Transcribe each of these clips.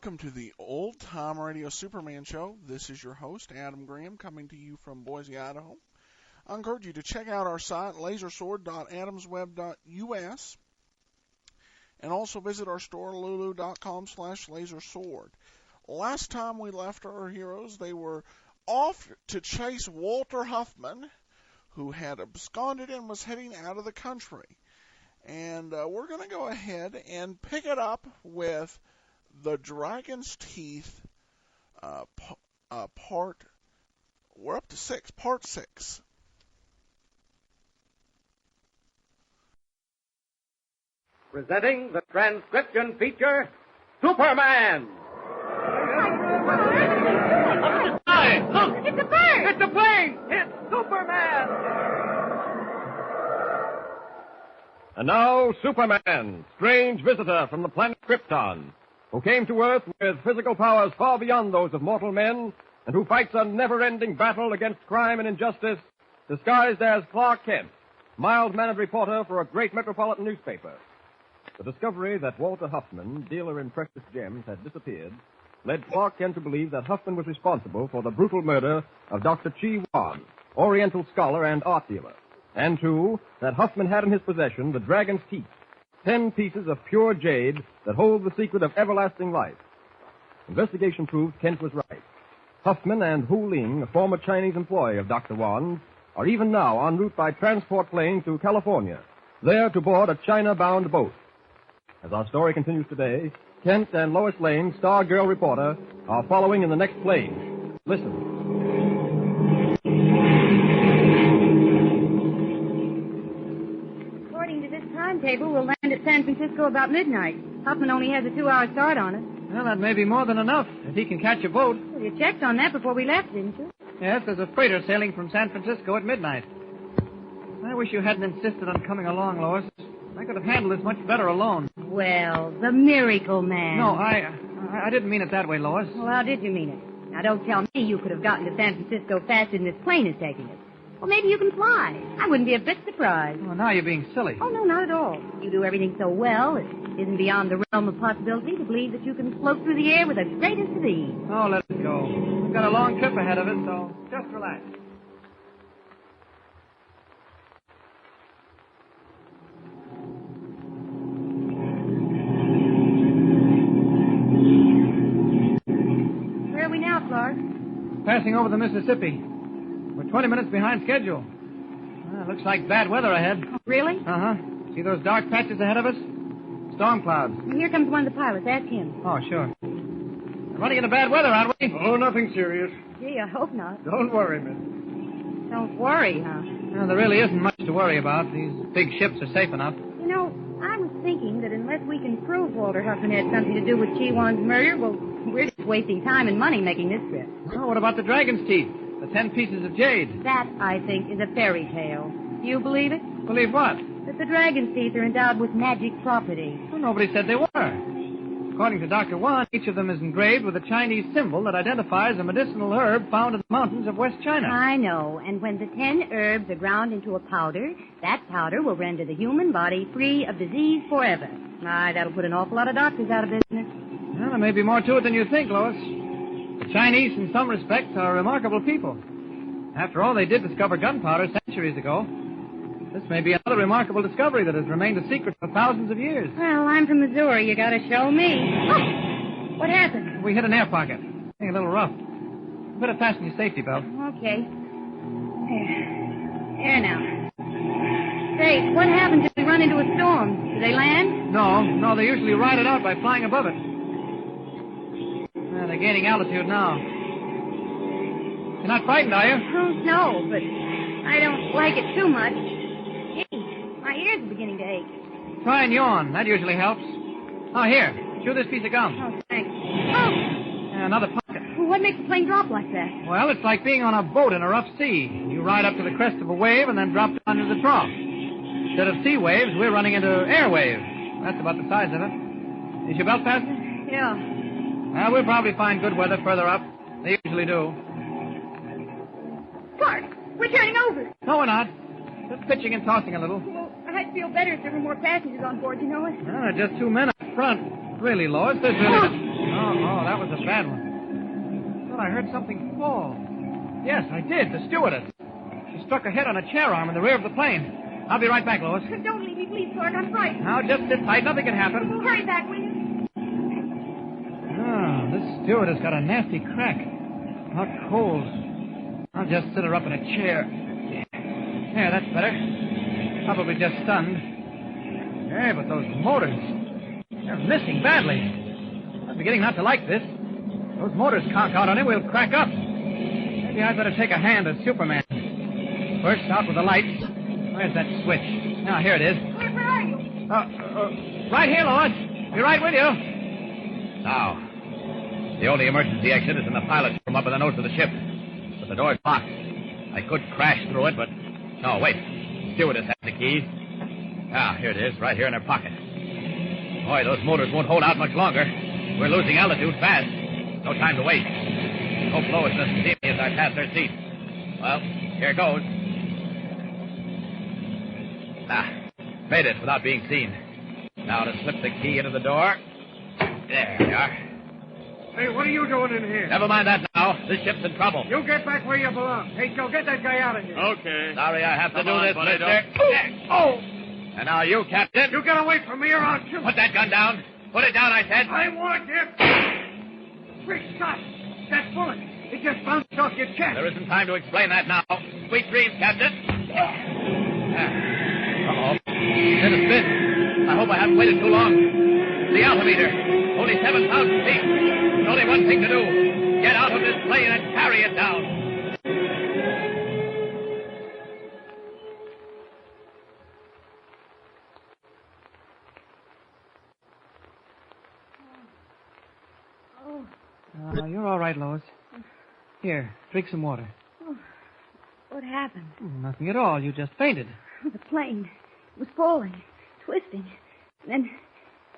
welcome to the Old Time Radio Superman Show. This is your host, Adam Graham, coming to you from Boise, Idaho. I encourage you to check out our site, lasersword.adamsweb.us, and also visit our store, lulu.com/lasersword. Last time we left our heroes, they were off to chase Walter Huffman, who had absconded and was heading out of the country. And we're going to go ahead and pick it up with The Dragon's Teeth, we're up to 6, part 6. Presenting the transcription feature, Superman! Look! It's a bird! It's a plane! It's Superman! And now, Superman, strange visitor from the planet Krypton, who came to Earth with physical powers far beyond those of mortal men, and who fights a never-ending battle against crime and injustice, disguised as Clark Kent, mild-mannered reporter for a great metropolitan newspaper. The discovery that Walter Huffman, dealer in precious gems, had disappeared led Clark Kent to believe that Huffman was responsible for the brutal murder of Dr. Chi Wan, Oriental scholar and art dealer. And, two, that Huffman had in his possession the Dragon's Teeth, 10 pieces of pure jade that hold the secret of everlasting life. Investigation proved Kent was right. Huffman and Hu Ling, a former Chinese employee of Dr. Wan's, are even now en route by transport plane to California, there to board a China-bound boat. As our story continues today, Kent and Lois Lane, star girl reporter, are following in the next plane. Listen. According to this timetable, we'll land at San Francisco about midnight. Huffman only has a 2-hour start on us. Well, that may be more than enough if he can catch a boat. Well, you checked on that before we left, didn't you? Yes, there's a freighter sailing from San Francisco at midnight. I wish you hadn't insisted on coming along, Lois. I could have handled this much better alone. Well, the miracle man. No, I didn't mean it that way, Lois. Well, how did you mean it? Now, don't tell me you could have gotten to San Francisco faster than this plane is taking us. Well, maybe you can fly. I wouldn't be a bit surprised. Well, now you're being silly. Oh, no, not at all. You do everything so well, it isn't beyond the realm of possibility to believe that you can float through the air with the greatest of ease. Oh, let it go. We've got a long trip ahead of us, so just relax. Where are we now, Clark? Passing over the Mississippi. We're 20 minutes behind schedule. Looks like bad weather ahead. Oh, really? Uh-huh. See those dark patches ahead of us? Storm clouds. Here comes one of the pilots. Ask him. Oh, sure. We're running into bad weather, aren't we? Oh, nothing serious. Gee, I hope not. Don't worry, miss. Don't worry, huh? No, there really isn't much to worry about. These big ships are safe enough. You know, I was thinking that unless we can prove Walter Huffman had something to do with Chi Wan's murder, well, we're just wasting time and money making this trip. Oh, what about the Dragon's Teeth? The 10 pieces of jade? That, I think, is a fairy tale. Do you believe it? Believe what? That the Dragon's Teeth are endowed with magic properties. Well, nobody said they were. According to Dr. Wan, each of them is engraved with a Chinese symbol that identifies a medicinal herb found in the mountains of West China. I know. And when the 10 herbs are ground into a powder, that powder will render the human body free of disease forever. Aye, that'll put an awful lot of doctors out of business. Well, there may be more to it than you think, Lois. The Chinese, in some respects, are remarkable people. After all, they did discover gunpowder centuries ago. This may be another remarkable discovery that has remained a secret for thousands of years. Well, I'm from Missouri. You gotta show me. Oh, what happened? We hit an air pocket. Getting a little rough. You better fasten your safety belt. Okay. There now. Say, what happens if we run into a storm? Do they land? No, they usually ride it out by flying above it. They're gaining altitude now. You're not frightened, are you? Oh, no, but I don't like it too much. Gee, my ears are beginning to ache. Try and yawn. That usually helps. Oh, here. Chew this piece of gum. Oh, thanks. Oh! Another pocket. What makes the plane drop like that? Well, it's like being on a boat in a rough sea. You ride up to the crest of a wave and then drop down into the trough. Instead of sea waves, we're running into air waves. That's about the size of it. Is your belt fastened? Yeah. Well, we'll probably find good weather further up. They usually do. Clark, we're turning over. No, we're not. Just pitching and tossing a little. Well, I'd feel better if there were more passengers on board, you know it. Just 2 men up front. Really, Lois, there's really... Oh, bad one. I thought I heard something fall. Yes, I did. The stewardess. She struck her head on a chair arm in the rear of the plane. I'll be right back, Lois. Don't leave me, please, Clark. I'm frightened. Now, just sit tight. Nothing can happen. Hurry back, will you? Oh, this stewardess got a nasty crack. Hot coals. I'll just sit her up in a chair. Yeah, that's better. Probably just stunned. Yeah, but those motors, they're missing badly. I'm beginning not to like this. Those motors conk out on it, we'll crack up. Maybe I'd better take a hand as Superman. First, out with the lights. Where's that switch? Now, here it is. Where are you? Right here, Lois. Be right with you. Now, the only emergency exit is in the pilot's room up in the nose of the ship. But the door's locked. I could crash through it, but... No, wait. Stewardess has the key. Ah, here it is, right here in her pocket. Boy, those motors won't hold out much longer. We're losing altitude fast. No time to wait. Hope Lois doesn't see me as I pass her seat. Well, here goes. Made it without being seen. Now to slip the key into the door. There we are. Hey, what are you doing in here? Never mind that now. This ship's in trouble. You get back where you belong. Hey, Joe, get that guy out of here. Okay. Sorry I have to do on, this, buddy, mister. Oh! And now you, Captain. You get away from me or I'll shoot. Put that gun down. Put it down, I said. I want you. Quick shot. That bullet. It just bounced off your chest. There isn't time to explain that now. Sweet dreams, Captain. Uh-oh. Did a spin. I hope I haven't waited too long. The altimeter. Only 7,000 feet. There's only one thing to do. Get out of this plane and carry it down. You're all right, Lois. Here, drink some water. What happened? Nothing at all. You just fainted. The plane was falling, twisting. And then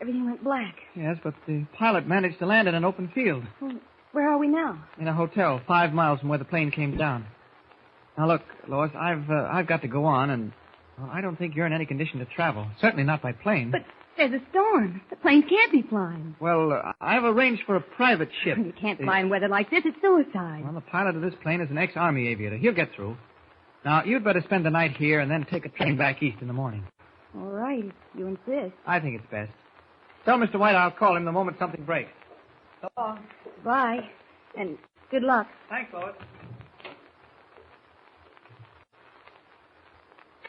everything went black. Yes, but the pilot managed to land in an open field. Well, where are we now? In a hotel 5 miles from where the plane came down. Now, look, Lois, I've got to go on, and I don't think you're in any condition to travel. Certainly not by plane. But there's a storm. The plane can't be flying. Well, I've arranged for a private ship. You can't fly in weather like this. It's suicide. Well, the pilot of this plane is an ex-Army aviator. He'll get through. Now, you'd better spend the night here and then take a train back east in the morning. All right, if you insist. I think it's best. Tell Mr. White I'll call him the moment something breaks. So long. Bye. And good luck. Thanks, Lois.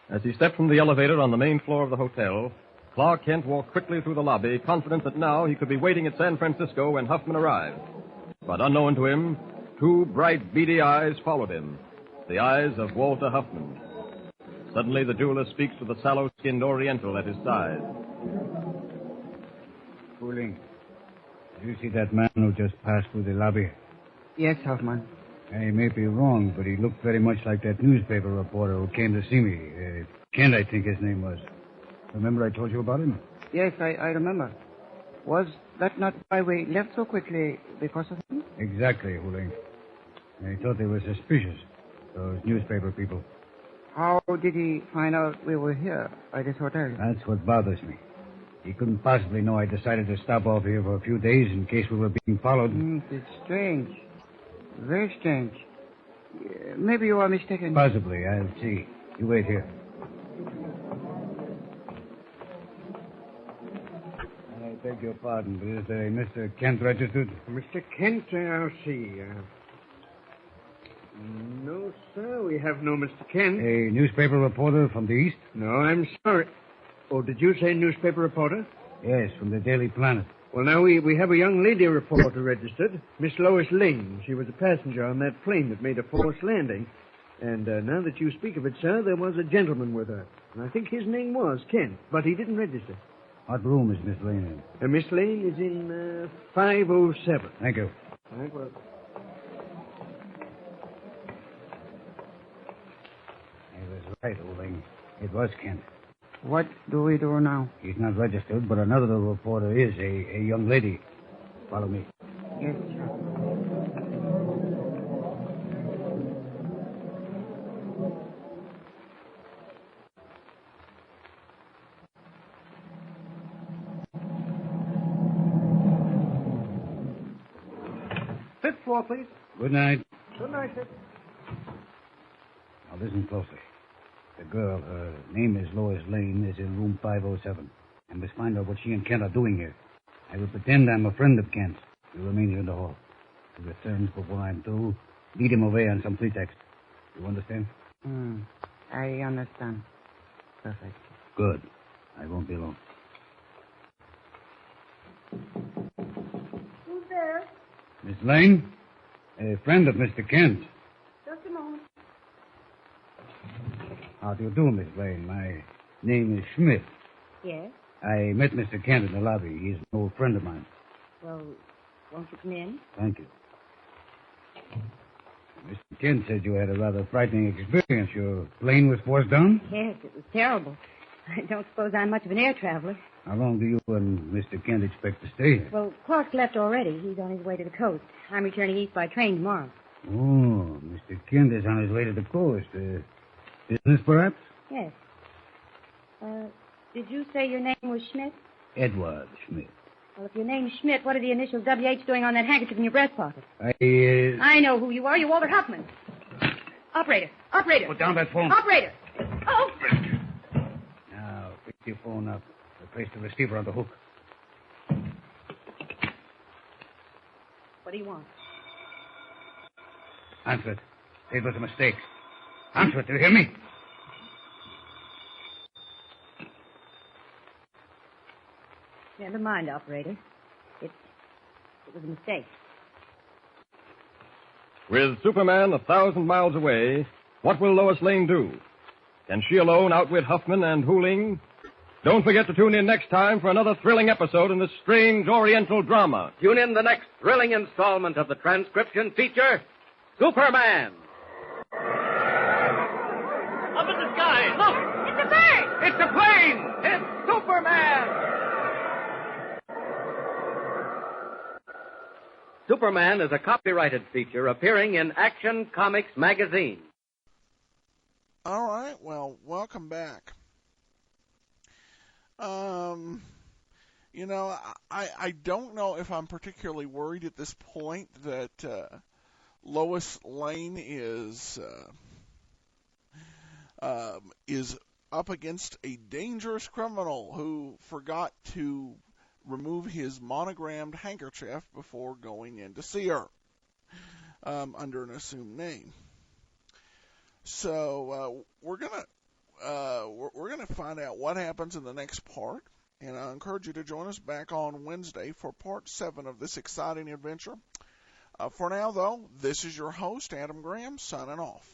As he stepped from the elevator on the main floor of the hotel, Clark Kent walked quickly through the lobby, confident that now he could be waiting at San Francisco when Huffman arrived. But unknown to him, two bright, beady eyes followed him. The eyes of Walter Huffman. Suddenly, the jeweler speaks to the sallow-skinned Oriental at his side. Fooling. Did you see that man who just passed through the lobby? Yes, Huffman. He may be wrong, but he looked very much like that newspaper reporter who came to see me. Kent, I think his name was. Remember I told you about him? Yes, I remember. Was that not why we left so quickly, because of him? Exactly, Fooling. He thought they were suspicious, those newspaper people. How did he find out we were here at this hotel? That's what bothers me. He couldn't possibly know I decided to stop off here for a few days in case we were being followed. It's strange. Very strange. Maybe you are mistaken. Possibly. I'll see. You wait here. I beg your pardon, but is Mr. Kent registered? Mr. Kent, I'll see. No, sir, we have no Mr. Kent. A newspaper reporter from the East? No, I'm sorry. Oh, did you say newspaper reporter? Yes, from the Daily Planet. Well, now, we have a young lady reporter registered, Miss Lois Lane. She was a passenger on that plane that made a forced landing. And now that you speak of it, sir, there was a gentleman with her. And I think his name was Kent, but he didn't register. What room is Miss Lane in? Miss Lane is in 507. Thank you. All right, well... He was right, Oling. It was Kent. What do we do now? He's not registered, but another reporter is, a young lady. Follow me. Yes, sir. Fifth floor, please. Good night. Good night, sir. Now listen closely. The girl, her name is Lois Lane, is in room 507. I must find out what she and Kent are doing here. I will pretend I'm a friend of Kent's. You remain here in the hall. If he returns before I'm through, lead him away on some pretext. You understand? I understand. Perfect. Good. I won't be long. Who's there? Miss Lane? A friend of Mr. Kent. Just a moment. How do you do, Miss Lane? My name is Schmidt. Yes? I met Mr. Kent in the lobby. He's an old friend of mine. Well, won't you come in? Thank you. Mr. Kent said you had a rather frightening experience. Your plane was forced down? Yes, it was terrible. I don't suppose I'm much of an air traveler. How long do you and Mr. Kent expect to stay here? Well, Clark's left already. He's on his way to the coast. I'm returning east by train tomorrow. Oh, Mr. Kent is on his way to the coast. Business, perhaps? Yes. Did you say your name was Schmidt? Edward Schmidt. Well, if your name's Schmidt, what are the initials WH doing on that handkerchief in your breast pocket? I know who you are. You're Walter Huffman. Operator. Put down that phone. Operator. Oh! Now, pick your phone up. Replace the receiver on the hook. What do you want? Answer it. It was a mistake. Answer it. Do you hear me? Never mind, operator. It was a mistake. With Superman 1,000 miles away, what will Lois Lane do? Can she alone outwit Huffman and Hooling? Don't forget to tune in next time for another thrilling episode in this strange Oriental drama. Tune in the next thrilling installment of the transcription feature, Superman. Up in the sky, look! It's a bird! It's a plane! It's Superman! Superman is a copyrighted feature appearing in Action Comics magazine. All right, well, welcome back. I don't know if I'm particularly worried at this point that Lois Lane is up against a dangerous criminal who forgot to remove his monogrammed handkerchief before going in to see her under an assumed name. So we're gonna find out what happens in the next part, and I encourage you to join us back on Wednesday for part 7 of this exciting adventure. For now, though, this is your host, Adam Graham, signing off.